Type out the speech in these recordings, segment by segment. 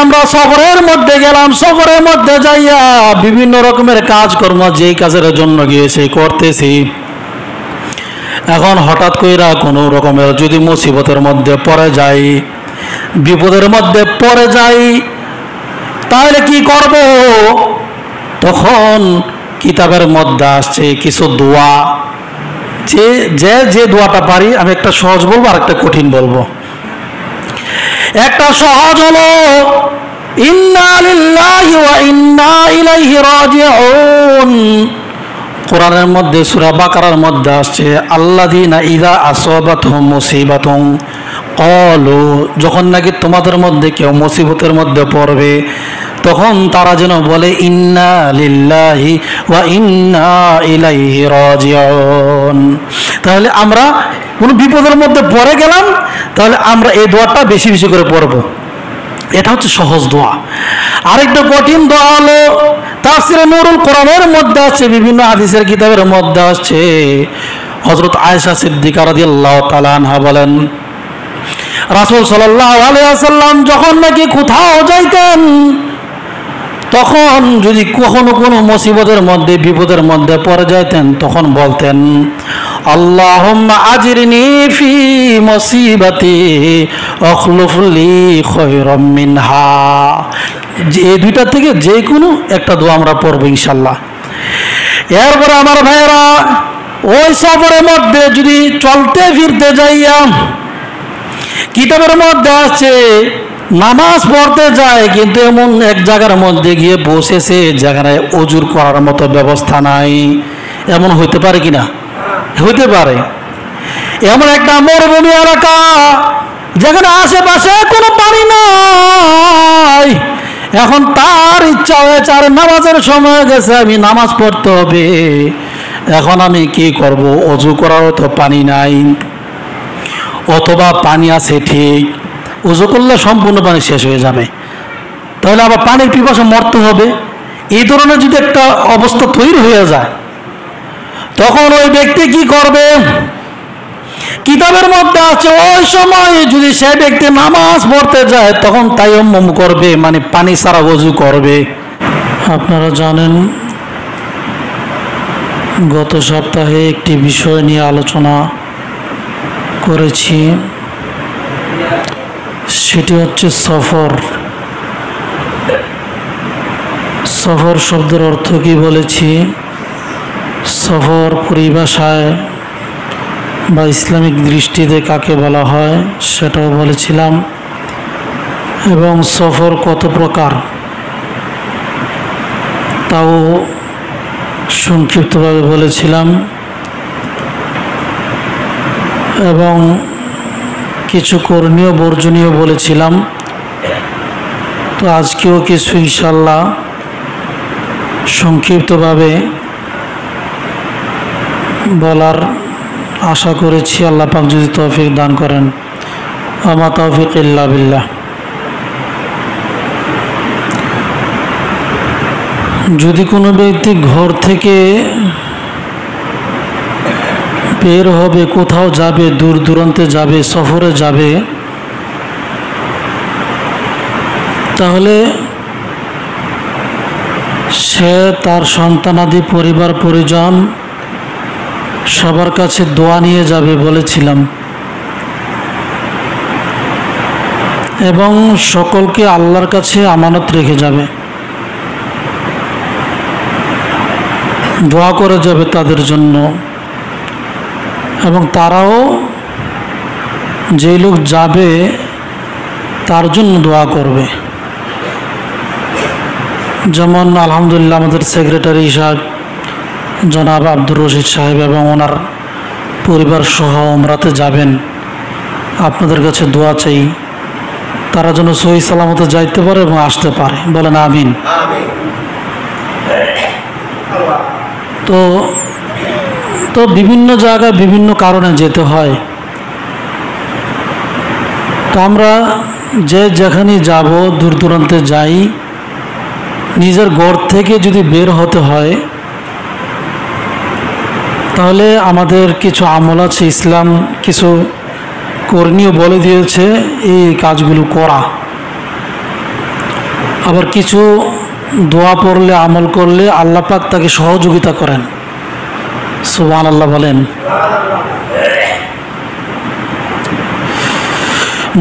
আমরা সফরের মধ্যে গেলাম, সফরের মধ্যে যাইয়া বিভিন্ন রকমের কাজকর্ম যেই কাজের জন্য গিয়েছি করতেছি। এখন হঠাৎ কইরা কোনো রকমের যদি মুসিবতের মধ্যে পড়ে যাই, বিপদের মধ্যে পড়ে যাই, তাহলে কি করব? তখন কিতাবের মধ্যে আসছে কিছু দোয়া, যে দোয়াটা পারি। আমি একটা সহজ বলবো আর একটা কঠিন বলবো। একটা সহজ হলো ইন্না লিল্লাহি ওয়া ইন্না ইলাইহি রাজিউন। কোরআনের মধ্যে সূরা বাকারার মধ্যে আসছে আল্লাযীনা ইযা আসাবাতহুম মুসিবাতুন ক্বালু, যখন নাকি তোমাদের মধ্যে কেউ মুসিবতের মধ্যে পড়বে তখন তারা যেন বলে ইন্না লিল্লাহি ওয়া ইন্না ইলাইহি রাজিউন। তাহলে আমরা কোনো বিপদের মধ্যে পড়ে গেলাম, তাহলে আমরা এই দোয়াটা বেশি বেশি করে পড়ব। এটা হচ্ছে সহজ দোয়া। আরেকটা কঠিন দোয়া হলো তাফসীরে নূরুল কোরআনের মধ্যে আছে, বিভিন্ন হাদিসের কিতাবের মধ্যে আছে, হযরত আয়েশা সিদ্দিকা রাদিয়াল্লাহু তাআলা আনহা বলেন রাসূল সাল্লাল্লাহু আলাইহি ওয়াসাল্লাম যখন নাকি কোথাও যাইতেন, তখন যদি কখনো কোনো মুসিবতের মধ্যে বিপদের মধ্যে পড়ে যাইতেন তখন বলতেন আল্লাহুম্মা আজরিনি ফি মুসিবাতি আখলুফ লি খায়রাম মিনহা। এই দুইটা থেকে যে কোনো একটা দোয়া আমরা পড়ব ইনশাআল্লাহ। এরপর আমার ভাইয়েরা, ওই সফরের মধ্যে যদি চলতে ফিরতে যাইয়া কিতাবের মধ্যে আছে নামাজ পড়তে যায় কিন্তু এমন এক জায়গার মধ্যে গিয়ে বসেছে যেখানে ওযুর করার মতো ব্যবস্থা নাই, এমন হইতে পারে কিনা? হইতে পারে। এমন একটা মরুভূমি এলাকা যেখানে আশেপাশে কোনো পানি নাই, এখন তার ইচ্ছা হয়েছে আর নামাজের সময় গেছে, আমি নামাজ পড়তে হবে, এখন আমি কি করব? ওযু করারও তো পানি নাই, অথবা পানি আছে ঠিক, ওযু করলে সম্পূর্ণ পানি শেষ হয়ে যাবে, তাহলে আবার পানির পিপাসা মরতে হবে। এই ধরনের যদি একটা অবস্থা তৈরি হয়ে যায় তখন ওই ব্যক্তি কি করবে? কিতাবের মধ্যে আছে ওই সময় যদি সে ব্যক্তি নামাজ পড়তে যায় তখন তায়াম্মুম করবে, মানে পানি ছাড়া ওযু করবে। আপনারা জানেন গত সপ্তাহে একটি বিষয় নিয়ে আলোচনা করেছি, সেটি হচ্ছে সফর। সফর শব্দের অর্থ কি বলেছি, সফর পরিভাষায় বা ইসলামিক দৃষ্টিতে কাকে বলা হয় সেটাও বলেছিলাম, এবং সফর কত প্রকার তাও সংক্ষিপ্তভাবে বলেছিলাম, এবং কিছু করণীয় বর্জনীয় বলেছিলাম। তো আজকেও কিছু ইনশাআল্লাহ সংক্ষিপ্তভাবে বলার আশা করেছি। আল্লাহ পাক যদি তৌফিক দান করেন, আমা তৌফিক ইল্লা বিল্লাহ। যদি কোনো ব্যক্তি ঘর থেকে বের হবে, কোথাও যাবে, দূর দূরান্তে যাবে, সফরে যাবে, তাহলে সে তার সন্তানাদি পরিবার পরিজন সবার কাছে দোয়া নিয়ে যাবে বলেছিলাম, এবং সকলকে আল্লাহর কাছে আমানত রেখে যাবে, দোয়া করে যাবে তাদের জন্য, এবং তারাও যে লোক যাবে তার জন্য দোয়া করবে। যেমন আলহামদুলিল্লাহ আমাদের সেক্রেটারি সাহেব জনাব আব্দুর রশিদ সাহেব এবং ওনার পরিবার সহ উমরাতে যাবেন, আপনাদের কাছে দোয়া চাই তারা যেন সহি সালামতে যাইতে পারে এবং আসতে পারে, বলেন আমিন। তো বিভিন্ন জায়গায় বিভিন্ন কারণে যেতে হয়। তো আমরা যেখানে যাব, দূর দূরান্তে যাই, নিজের ঘর থেকে যদি বের হতে হয় তাহলে আমাদের কিছু আমল আছে, ইসলাম কিছু করণীয় বলে দিয়েছে এই কাজগুলো করা। আবার কিছু দোয়া পড়লে, আমল করলে আল্লাহ পাক তাকে সহযোগিতা করেন। সুবহানাল্লাহ বলেন।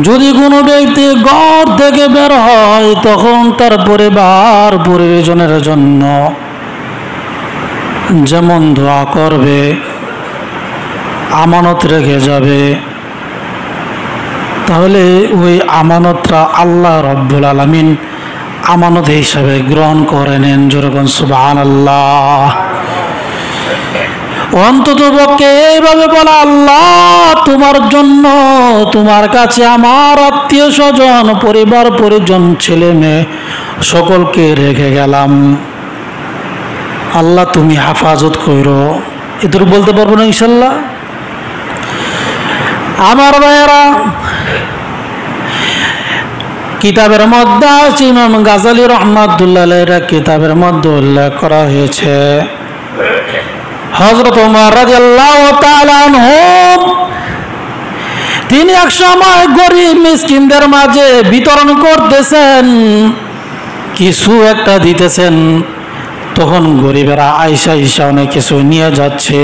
যদি কোনো ব্যক্তি ঘর থেকে বের হয় তখন তার পরিবার পরিজনের জন্য যেমন দোয়া করবে, আমানত রেখে যাবে, তাহলে ওই আমানতটা আল্লাহ রাব্বুল আলামিন আমানত হিসাবে গ্রহণ করে নেন। যেরকম সুবহানাল্লাহ। অন্তত পক্ষে এইভাবে বলা, আল্লাহ তোমার জন্য, তোমার কাছে আমার আত্মীয় স্বজন, পরিবার পরিজন, ছেলে মেয়ে সকলকে রেখে গেলাম, আল্লাহ তুমি হেফাজত করো। এদের বলতে পারবো না ইনশাল্লাহ? আমার ভাইয়েরা, কিতাবের মধ্যে আছে, ইমাম গাজালি রহমাতুল্লাহ আলাইহির কিতাবের মধ্যে উল্লেখ করা হয়েছে, হযরত ওমর রাদিয়াল্লাহু তাআলা আনহু তিনি এক সময় গরিব মিসকিনদের মাঝে বিতরণ করতেছেন, কিছু একটা দিতেছেন। তখন গরিবেরা আয়েশা অনেক কিছু নিয়ে যাচ্ছে,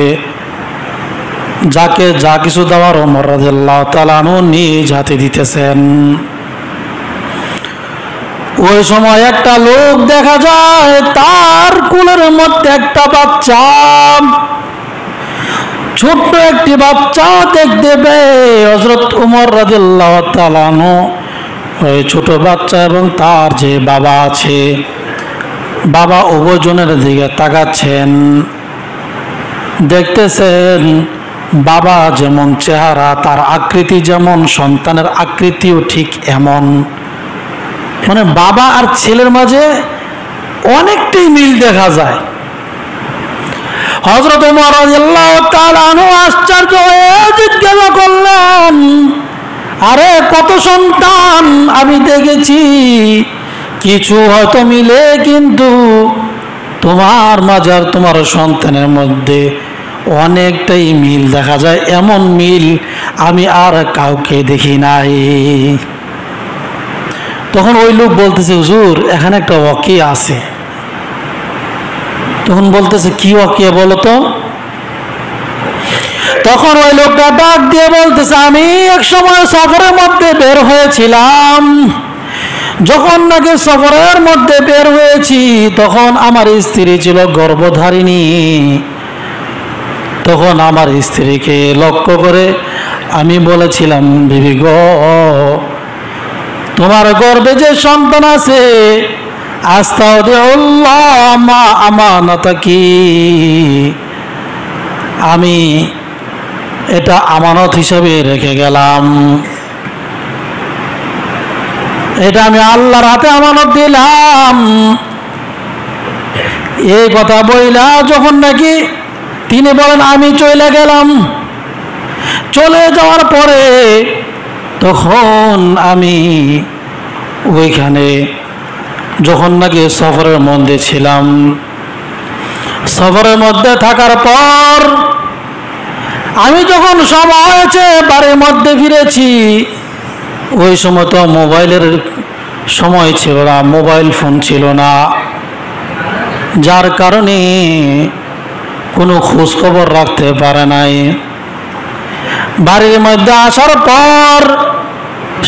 যাকে যা কিছু দেওয়ার ওমর রাদিয়াল্লাহু তাআলা আনহু নিজ হাতে দিতেছেন। ওই সময় একটা লোক দেখা যায়, তার কোলের মধ্যে একটা বাচ্চা, ছোট্ট একটি বাচ্চা দেখতে পেয়ে হযরত ওমর রাদিয়াল্লাহু তাআলা আনহু ওই ছোট বাচ্চা এবং তার যে বাবা আছে, বাবা উভয়জনের দিকে তাকাচ্ছেন, দেখতেছেন বাবা যেমন চেহারা, তার আকৃতি যেমন, সন্তানের আকৃতিও ঠিক এমন। মানে বাবা আর ছেলের মাঝে অনেকটাই মিল দেখা যায়। হযরত ওমর রাদিয়াল্লাহু তাআলা আনহু আশ্চর্য হয়ে জিজ্ঞাসা করলেন, আরে কত সন্তান আমি দেখেছি, কিছু হয়তো মিলে, কিন্তু তোমার মাঝে আর তোমার সন্তানের মধ্যে অনেকটাই মিল দেখা যায়, এমন মিল আমি আর কাউকে দেখি নাই। তখন ওই লোক বলতেছে, হুজুর এখানে একটা ওয়াকিয়া আছে। তখন বলতেছে, কি ওয়াকিয়া বলো তো? তখন ওই লোকটা ডাক দিয়ে বলতেছে, আমি এক সময় সফরের মধ্যে বের হয়েছিলাম, যখন নাকি সফরের মধ্যে বের হয়েছি তখন আমার স্ত্রী ছিল গর্ভধারিণী। তখন আমার স্ত্রীকে লক্ষ্য করে আমি বলেছিলাম, বিবি গো, তোমার গর্ভে যে সন্তান আছে, আস্তাউদিউল্লাহ মা আমানাতাকি, আমি এটা আমানত হিসাবে রেখে গেলাম, এটা আমি আল্লাহর হাতে আমানত দিলাম। এই কথা বইলা যখন নাকি তিনি বলেন আমি চলে গেলাম, চলে যাওয়ার পরে তখন আমি ওইখানে যখন নাকি সফরের মধ্যে ছিলাম, সফরের মধ্যে থাকার পর আমি যখন সময় হয়েছে বাড়ির মধ্যে ফিরেছি, ওই সময় তো মোবাইলের সময় ছিল না, মোবাইল ফোন ছিল না, যার কারণে কোনো খোঁজ খবর রাখতে পারে নাই। বাড়ির মধ্যে আসার পর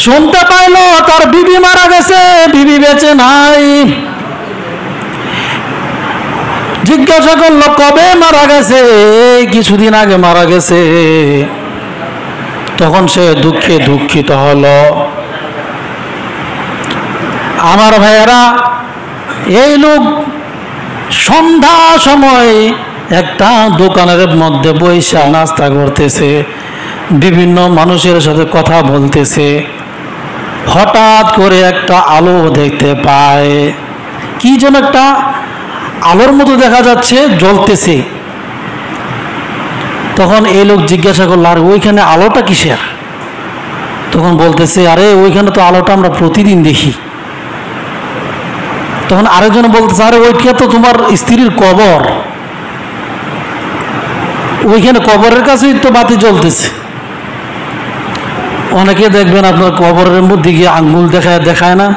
শুনতে পাইল তার বিবি মারা গেছে, বিবি বেঁচে নাই। জিজ্ঞাসা করলো কবে মারা গেছে, কিছুদিন আগে মারা গেছে। তখন সে দুঃখে দুঃখিত হলো। আমার ভাইয়েরা, এই লোক সন্ধ্যা সময় একটা দোকানের মধ্যে বইসা নাস্তা করতেছে, বিভিন্ন মানুষের সাথে কথা বলতেছে। হঠাৎ করে একটা আলো দেখতে পায়, কি যেন একটা আলোর মতো দেখা যাচ্ছে, জ্বলতেছে। তখন এই লোক জিজ্ঞাসা করলো, আর ওইখানে আলোটা কিসের? তখন বলতেছে, আরে ওইখানে তো আলোটা আমরা প্রতিদিন দেখি। তখন আরেকজন বলতেছে, আরে ওইটা তো তোমার স্ত্রীর কবর, ওইখানে কবরের কাছেই তো বাতি জ্বলতেছে। অনেকে দেখবেন আপনার কবরের মধ্যে গিয়ে আঙ্গুল দেখায় না,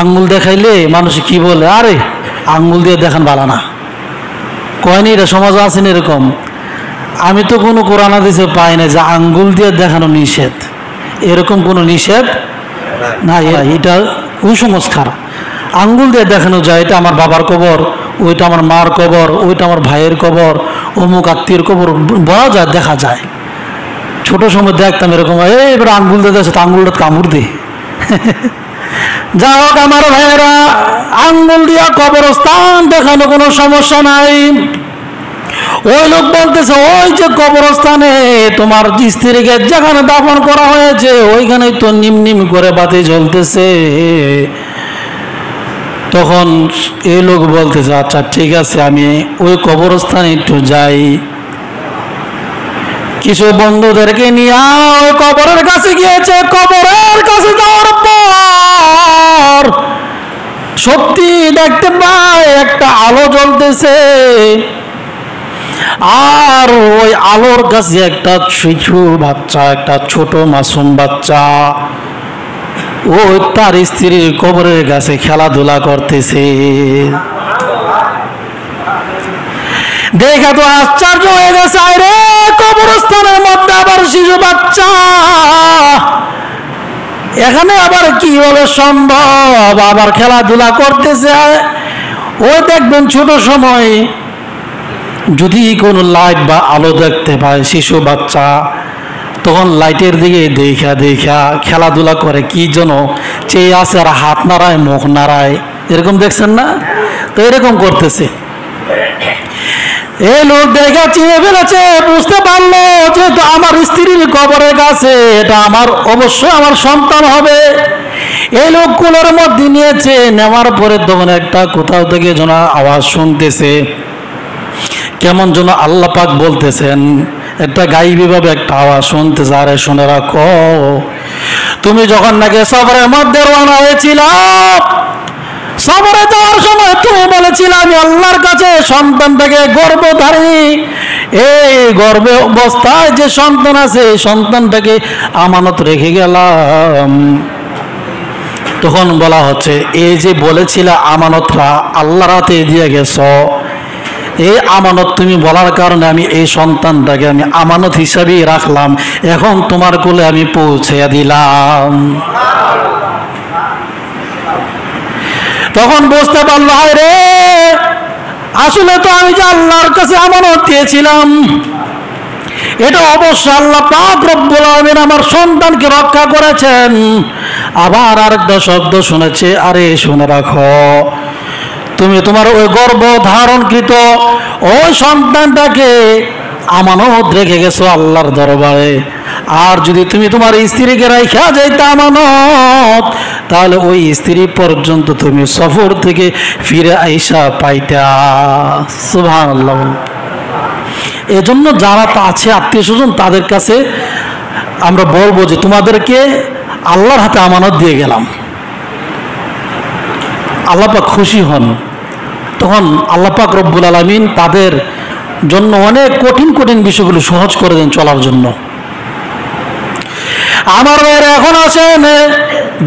আঙ্গুল দেখাইলে মানুষ কি বলে, আরে আঙ্গুল দিয়ে দেখান ভালো না, কয়নি? এটা সমাজে আছেন এরকম। আমি তো কোনো কোরআন হাদিসে পাই না যে আঙ্গুল দিয়ে দেখানো নিষেধ, এরকম কোনো নিষেধ না। এটা কুসংস্কার। আঙ্গুল দিয়ে দেখানো যায়, এটা আমার বাবার কবর, ওইটা আমার মার কবর, ওইটা আমার ভাইয়ের কবর, অমুক আত্মীয়ের কবর বলা যায়, দেখা যায়। ছোট সময় দেখতাম এরকম, এবার আঙ্গুল দিয়ে দেখছে, আঙ্গুলটা কামড় দিই। যা হোক আমার ভাইয়েরা, আঙ্গুল দিয়া কবরস্থান দেখানো কোনো সমস্যা নাই। ওই লোক বলতেছে, ওই যে কবরস্থানে তোমার স্ত্রীকে যেখানে দাফন করা হয়েছে ওইখানেই তো নিম নিম করে বাতি জ্বলতেছে। তখন এই লোক বলতেছে, আচ্ছা ঠিক আছে, আমি ওই কবরস্থানে একটু যাই। কিছু বন্ধুদেরকে নিয়ে ওই কবরের কাছে গিয়েছে। কবরের কাছে যাওয়ার পর সত্যি দেখতে পায় একটা আলো জ্বলতেছে, আর ওই আলোর কাছে একটা শিশু বাচ্চা, একটা ছোট মাসুম বাচ্চা, ওই তার স্ত্রীর কবরের কাছে খেলাধুলা করতেছে। দেখা তো আশ্চর্য হয়ে গেছে, আরে কবরস্থানের মধ্যে আবার শিশু বাচ্চা, এখানে আবার কি হলে সম্ভব, আবার খেলাধুলা করতেছে। ওই দেখবেন ছোট সময় যদি কোনো লাইট বা আলো দেখতে পায় শিশু বাচ্চা, তখন লাইটের দিকে দেখা দেখা খেলাধুলা করে, কি যেন চেয়ে আছে আর হাত নাড়ায়, মুখ নাড়ায়, এরকম দেখছেন না? তো এরকম করতেছে। এই লোক দেখা চিনে ফেলেছে, বুঝতে পারলো যেহেতু আমার স্ত্রীর কবরের কাছে, এটা আমার অবশ্যই আমার সন্তান হবে। এই লোক কুলের মধ্যে নিয়েছে, নেওয়ার পরে তখন একটা কোথাও থেকে যেন আওয়াজ শুনতেছে, কেমন যেন আল্লাহ পাক বলতেছেন, একটা গাইবী ভাবে একটা আওয়াজ শুনতেছে, আরে শুনে রাখো, তুমি যখন নাকি সফরের মধ্যে রওনা হয়েছিলাম, সফরে যাওয়ার সময় তুমি বলেছিলে আমি আল্লাহর কাছে সন্তানটাকে গর্ভধারী, এই গর্ভে অবস্থায় যে সন্তান আছে এই সন্তানটাকে আমানত রেখে গেলাম। তখন বলা হচ্ছে, এই যে বলেছিলে আমানতটা আল্লাহর হাতে দিয়ে গেছ, এই আমানত তুমি বলার কারণে আমি এই সন্তানটাকে আমি আমানত হিসাবেই রাখলাম, এখন তোমার কোলে আমি পৌঁছে দিলাম। তখন বুঝতে পারলো, হায় রে, আসলে তো আমি যে আল্লাহর কাছে আমানত দিয়েছিলাম, এটা অবশ্য আল্লাহ পাক রব্বুল আলামিন আমার সন্তানকে রক্ষা করেছেন। আবার আরেকটা শব্দ শুনেছে, আরে শুনে রাখো, তুমি তোমার ওই গর্ভ ধারণকৃত ওই সন্তানটাকে আমানত রেখে গেছো আল্লাহর দরবারে, আর যদি তুমি তোমার স্ত্রীকে রাইখা যাইতে আমানত, তাহলে ওই স্ত্রী পর্যন্ত তুমি সফর থেকে ফিরে আইসা পাইতা। সুবহানাল্লাহ। এজন্য যারা আছে আত্মীয় স্বজন, তাদের কাছে আমরা বলবো যে তোমাদেরকে আল্লাহর হাতে আমানত দিয়ে গেলাম, আল্লাহ পাক খুশি হন। তখন আল্লাহ পাক রব্বুল আলামিন তাদের জন্য অনেক কঠিন কঠিন বিষয়গুলো সহজ করে দেন চলার জন্য। আমার ভাইয়েরা, এখন আসেন,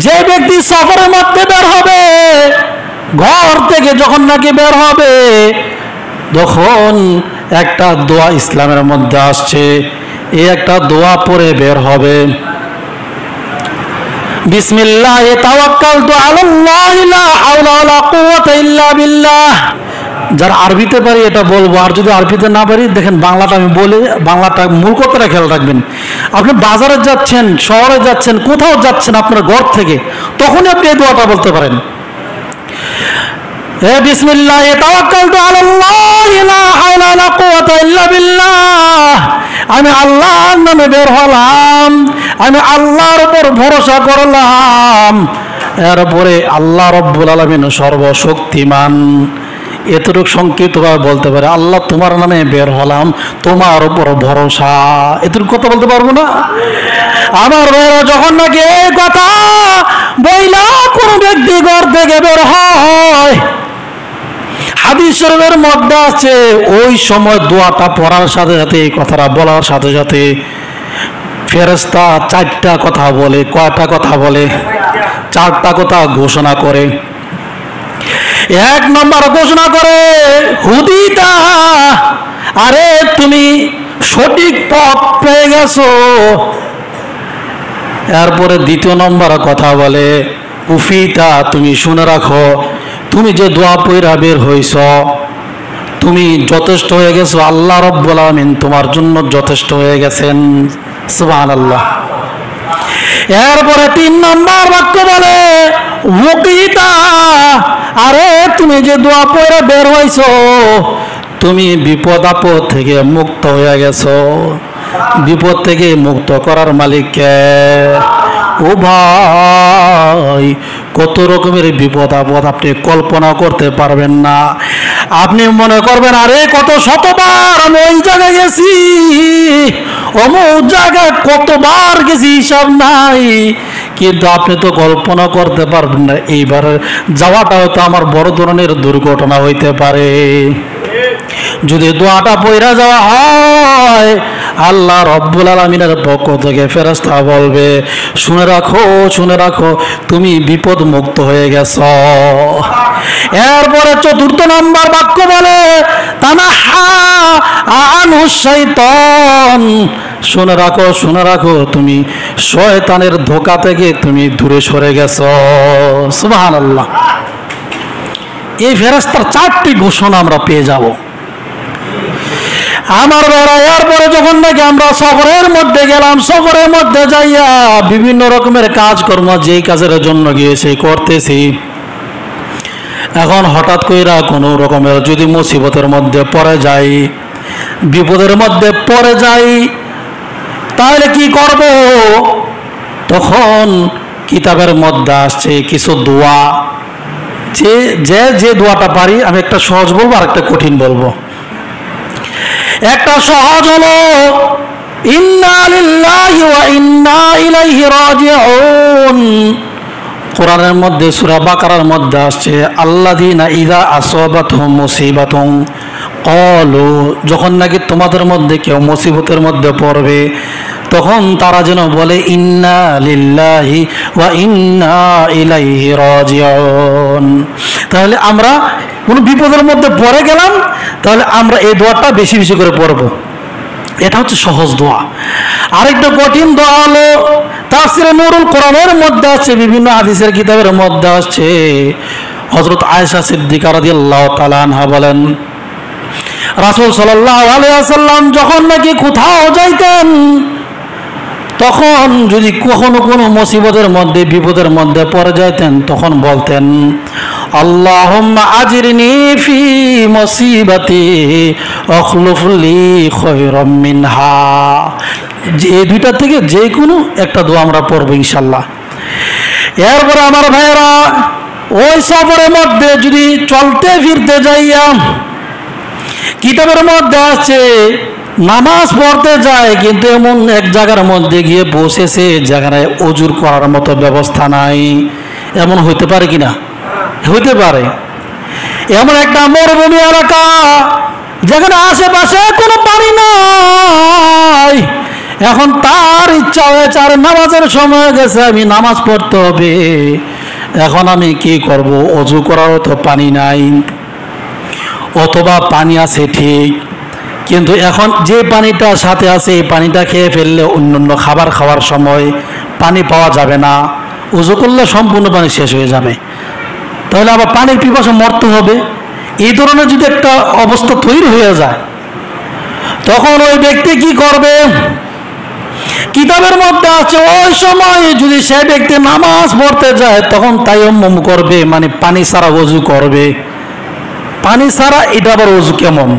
যে ব্যক্তি সফরের মধ্যে বের হবে, ঘর থেকে যখন নাকি বের হবে, তখন একটা দোয়া ইসলামের মধ্যে আসছে, এই একটা দোয়া পড়ে বের হবে, বিসমিল্লাহ তাওয়াক্কালতু আলাল্লাহ লা হাওলা ওয়ালা কুওয়াতা ইল্লা বিল্লাহ। যারা আরবিতে পারি এটা বলবো, আর যদি আরবিতে না পারি, দেখেন বাংলাটা আমি বলে, বাংলাটা মূল কথাটা খেয়াল রাখবেন। আপনি বাজারে যাচ্ছেন, শহরে যাচ্ছেন, কোথাও যাচ্ছেন আপনার ঘর থেকে, তখনই আপনি এই দোয়াটা বলতে পারেন, বিসমিল্লাহ তাওয়াক্কালতু আলাল্লাহ লা হাওলা ওয়ালা কুওয়াতা ইল্লা বিল্লাহ। আমি আল্লাহর নামে বের হলাম, আমি আল্লাহর উপর ভরসা করলাম, এরপরে আল্লাহ রব্বুল আলামিন সর্বশক্তিমান। এতটুকু সংক্ষিপ্তভাবে বলতে পারে, আল্লাহ তোমার নামে বের হলাম, তোমার উপর ভরসা। এতটুকু কথা বলতে পারবো না? আমার যখন নাকি এই কথা বইলা কোন ব্যক্তি ঘর থেকে বের হয়, হাদিস শরীফের মধ্যে আছে, ওই সময় দোয়াটা পড়ার সাথে সাথে, এই কথাটা বলার সাথে সাথে ফেরেশতা 4টা কথা বলে। কয়টা কথা বলে? চারটা কথা ঘোষণা করে। এক নম্বর ঘোষণা করে হুদিতা, আরে তুমি সঠিক পথ পেয়ে গেছো। এরপরে দ্বিতীয় নম্বর কথা বলে উফিতা, তুমি শুনে রাখো, তুমি যে দোয়া পয়রা বের হইছ, তুমি যথেষ্ট হয়ে গেছো, আল্লাহ রাব্বুল আলামিন তোমার জন্য যথেষ্ট হয়ে গেছেন। সুবহানাল্লাহ। এরপরে তিন নম্বর বাক্য বলে মুকিতা, আরে তুমি যে দোয়া পয়রা বের হইছো, তুমি বিপদ আপদ থেকে মুক্ত হয়ে গেছো। বিপদ থেকে মুক্ত করার মালিক কে? ও ভাই, কত রকমের বিপদ আপদ আপনি কল্পনা করতে পারবেন না। আপনি মনে করবেন আরে কত শতবার আমি ওই জায়গায় গেছি, অমুক জায়গায় কতবার গেছি হিসাব নাই, কিন্তু আপনি তো কল্পনা করতে পারবেন না এইবার যাওয়াটা হয়তো আমার বড় ধরনের দুর্ঘটনা হইতে পারে। যদি দোয়াটা পয়রা যাওয়া হয়, আল্লাহ রব্বুল আলামিনের পক্ষ থেকে ফেরেশতা বলবে শুনে রাখো, শুনে রাখো, তুমি বিপদ মুক্ত হয়ে গেছো। এরপরে চতুর্থ নম্বর বাক্য বলে তানাহা আনহু শাইতান, শুনে রাখো, শুনে রাখো, তুমি শয়তানের ধোঁকা থেকে তুমি দূরে সরে গেছো। সুবহানাল্লাহ। এই ফেরেশতার চারটি ঘোষণা আমরা পেয়ে যাব। আমার বেড়া এরপরে যখন নাকি আমরা সফরের মধ্যে গেলাম, সফরের মধ্যে যাইয়া বিভিন্ন রকমের কাজকর্ম যেই কাজের জন্য গিয়েছি করতেছি, এখন হঠাৎ কইরা কোনো রকমের যদি মুসিবতের মধ্যে পড়ে যাই, বিপদের মধ্যে পড়ে যাই, তাহলে কি করব? তখন কিতাবের মধ্যে আসছে কিছু দোয়া, যে দোয়াটা পারি, আমি একটা সহজ বলবো আর একটা কঠিন বলবো। একটা সহজ হলো ইন্না লিল্লাহি ওয়া ইন্না ইলাইহি রাজিউন। কোরআনের মধ্যে সূরা বাকারার মধ্যে আসছে আল্লাযীনা ইযা আসাবাতহুম মুসিবাতুন ক্বালু, যখন নাকি তোমাদের মধ্যে কেউ মুসিবতের মধ্যে পড়বে তখন তারা যেন বলে ইন্না লিল্লাহি ওয়া ইন্না ইলাইহি রাজিউন। তাহলে আমরা কোনো বিপদের মধ্যে পড়ে গেলাম, তাহলে আমরা এই দোয়াটা বেশি বেশি করে পড়ব। এটা হচ্ছে সহজ দোয়া। আরেকটা কঠিন দোয়া হলো তাফসীরে নূরুল কোরআনের মধ্যে আছে, বিভিন্ন হাদিসের কিতাবের মধ্যে আছে, হযরত আয়েশা সিদ্দিকা রাদিয়াল্লাহু তাআলা আনহা বলেন রাসূল সাল্লাল্লাহু আলাইহি ওয়াসাল্লাম যখন নাকি কোথাও যাইতেন, তখন যদি কখনো কোনো মুসিবতের মধ্যে বিপদের মধ্যে পড়ে যাইতেন, তখন বলতেন আল্লাহুম্মা আজিরনি ফি মুসিবাতি আখলুফ লি খায়রাম মিনহা। এই দুইটা থেকে যে কোনো একটা দোয়া আমরা পড়ব ইনশাআল্লাহ। এরপর আমার ভাইয়েরা, ওই সফরের মধ্যে যদি চলতে ফিরতে যাইয়া, কিতাবের মধ্যে আছে নামাজ পড়তে যায় কিন্তু এমন এক জায়গার মধ্যে গিয়ে বসেছে যেখানে ওযুর করার মতো ব্যবস্থা নাই, এমন হইতে পারে কিনা? হইতে পারে। এমন একটা মরুভূমি এলাকা যেখানে আশেপাশে কোনো পানি নাই, এখন তার ইচ্ছা হয়েছে আর নামাজের সময় গেছে, আমি নামাজ পড়তে হবে, এখন আমি কি করব? ওযু করারও তো পানি নাই, অথবা পানি আছে ঠিক, কিন্তু এখন যে পানিটা সাথে আছে এই পানিটা খেয়ে ফেললে অন্যান্য খাবার খাওয়ার সময় পানি পাওয়া যাবে না, ওযু করলে সম্পূর্ণ পানি শেষ হয়ে যাবে, তাহলে আবার পানির পিপাসা মরতে হবে। এই ধরনের যদি একটা অবস্থা তৈরি হয়ে যায়, তখন ওই ব্যক্তি কি করবে? কিতাবের মধ্যে আছে ওই সময় যদি সে ব্যক্তি নামাজ পড়তে যায় তখন তায়াম্মুম করবে, মানে পানি ছাড়া ওযু করবে। পানি ছাড়া এটা আবার ওযু কেমন?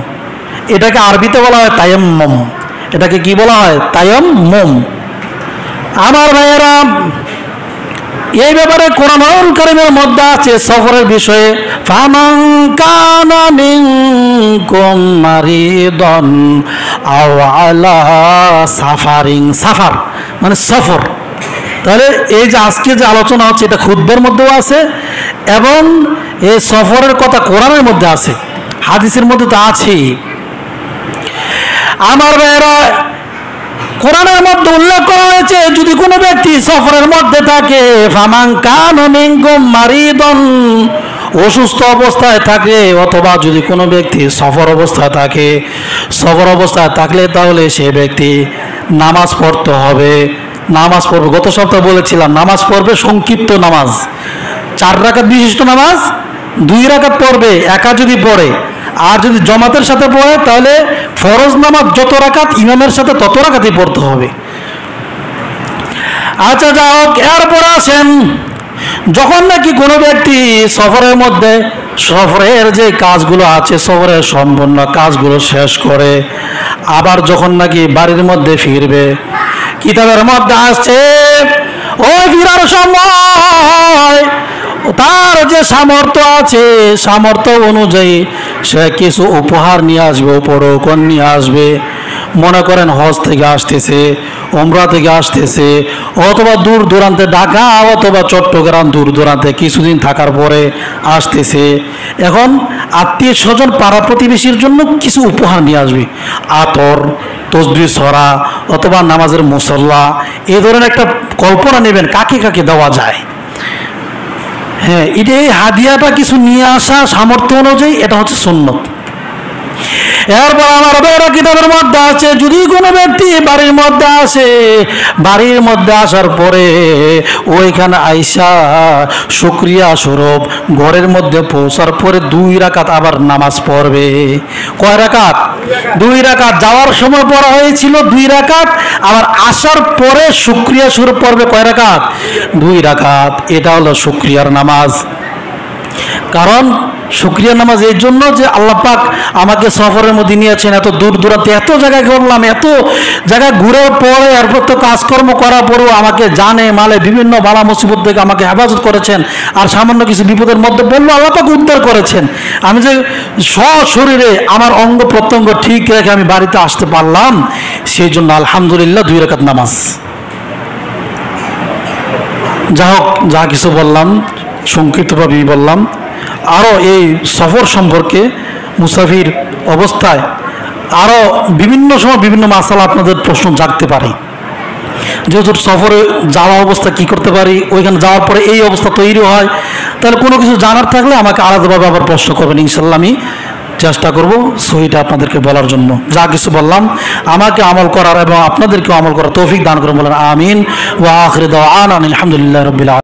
এটাকে আরবিতে বলা হয় তায়াম্মুম। এটাকে কি বলা হয়? তায়াম্মুম। আমার ভাইয়েরা, এই ব্যাপারে কোরআনুল কারীমের মধ্যে আছে সফরের বিষয়ে ফামান কানা মিনকুম মারিদান আও আলা সাফারিন, সাফার মানে সফর। তাহলে এই যে আজকে যে আলোচনা হচ্ছে এটা খুতবার মধ্যেও আছে এবং এই সফরের কথা কোরআনের মধ্যে আছে, হাদিসের মধ্যে তো আছেই। আমার ভাইয়েরা, কোরআনের মধ্যে উল্লেখ করা হয়েছে যদি কোনো ব্যক্তি সফরের মধ্যে থাকে, ফামান কানা মিনকুম মারিদন, অসুস্থ অবস্থায় থাকে, অথবা যদি কোনো ব্যক্তি সফর অবস্থায় থাকে, সফর অবস্থায় থাকলে তাহলে সে ব্যক্তি নামাজ পড়তে হবে। নামাজ পড়বে, গত সপ্তাহে বলেছিলাম নামাজ পড়বে সংক্ষিপ্ত নামাজ, 4 রাকাত বিশিষ্ট নামাজ 2 রাকাত পড়বে একা যদি পড়ে, আর যদি জমাতের সাথে পড়ে তাহলে ফরজ নামাজ যত রাকাত ইমামের সাথে তত রাকাতই পড়তে হবে। আচ্ছা যাই হোক, এরপর আসেন যখন নাকি কোনো ব্যক্তি সফরের মধ্যে সফরের যে কাজগুলো আছে সফরের সম্পূর্ণ কাজগুলো শেষ করে আবার যখন নাকি বাড়ির মধ্যে ফিরবে, কিতাবের মধ্যে আসছে ওই ফিরার সময় তার যে সামর্থ্য আছে সামর্থ্য অনুযায়ী সে কিছু উপহার নিয়ে আসবে, উপঢৌকন নিয়ে আসবে। মনে করেন হজ থেকে আসতেছে, উমরা থেকে আসতেছে, অথবা দূর দূরান্তে ঢাকা অথবা চট্টগ্রাম দূর দূরান্তে কিছুদিন থাকার পরে আসতেছে, এখন আত্মীয় স্বজন পাড়া প্রতিবেশীর জন্য কিছু উপহার নিয়ে আসবে, আতর, তসবিহ ছড়া অথবা নামাজের মুসল্লা, এই ধরনের একটা কল্পনা নেবেন কাকে কাকে দেওয়া যায়। হ্যাঁ, এটা এই হাদিয়াটা কিছু নিয়ে আসা সামর্থ্য অনুযায়ী এটা হচ্ছে সুন্নত। এরপর আমার বেরা কিতাবের মধ্যে আছে যদি কোনো ব্যক্তি বাড়ির মধ্যে আসে, বাড়ির মধ্যে আসার পরে ওইখানে আইসা শুকরিয়া স্বরূপ ঘরের মধ্যে পৌঁছার পরে 2 রাকাত আবার নামাজ পড়বে। কয় রাকাত? 2 রাকাত। যাওয়ার সময় পড়া হয়েছিল 2 রাকাত, আবার আসার পরে শুকরিয়া স্বরূপ পড়বে কয় রাকাত? 2 রাকাত। এটা হলো শুকরিয়ার নামাজ। কারণ শুকরিয়া নামাজ এই জন্য যে আল্লাহ পাক আমাকে সফরের মধ্যে নিয়েছেন, এত দূর দূরান্তে এত জায়গায় ঘুরলাম, এত জায়গায় ঘুরে পরে এরপর তো কাজকর্ম করার পরেও আমাকে জানে মালে বিভিন্ন বালা মুসিবত থেকে আমাকে হেফাজত করেছেন, আর সামান্য কিছু বিপদের মধ্যে বললো আল্লাহ পাক উদ্ধার করেছেন। আমি যে সশরীরে আমার অঙ্গ প্রত্যঙ্গ ঠিক রেখে আমি বাড়িতে আসতে পারলাম, সেই জন্য আলহামদুলিল্লাহ 2 রাকাত নামাজ। যা হোক, যা কিছু বললাম সংক্ষিপ্তভাবেই বললাম। আরও এই সফর সম্পর্কে মুসাফির অবস্থায় আরও বিভিন্ন সময় বিভিন্ন মাসালা আপনাদের প্রশ্ন জাগতে পারে, যেহেতু সফরে যাওয়া অবস্থা কি করতে পারি, ওইখানে যাওয়ার পরে এই অবস্থা তৈরি হয়, তাহলে কোনো কিছু জানার থাকলে আমাকে আলাদাভাবে আবার প্রশ্ন করবেন, ইনশাল্লাহ আমি চেষ্টা করব সহিটা আপনাদেরকে বলার জন্য। যা কিছু বললাম আমাকে আমল করার এবং আপনাদেরকেও আমল করার তৌফিক দান করুন, বলেন আমিন। ওয়া আখিরু দাওয়ানা আলহামদুলিল্লাহি রাব্বিল আলামিন।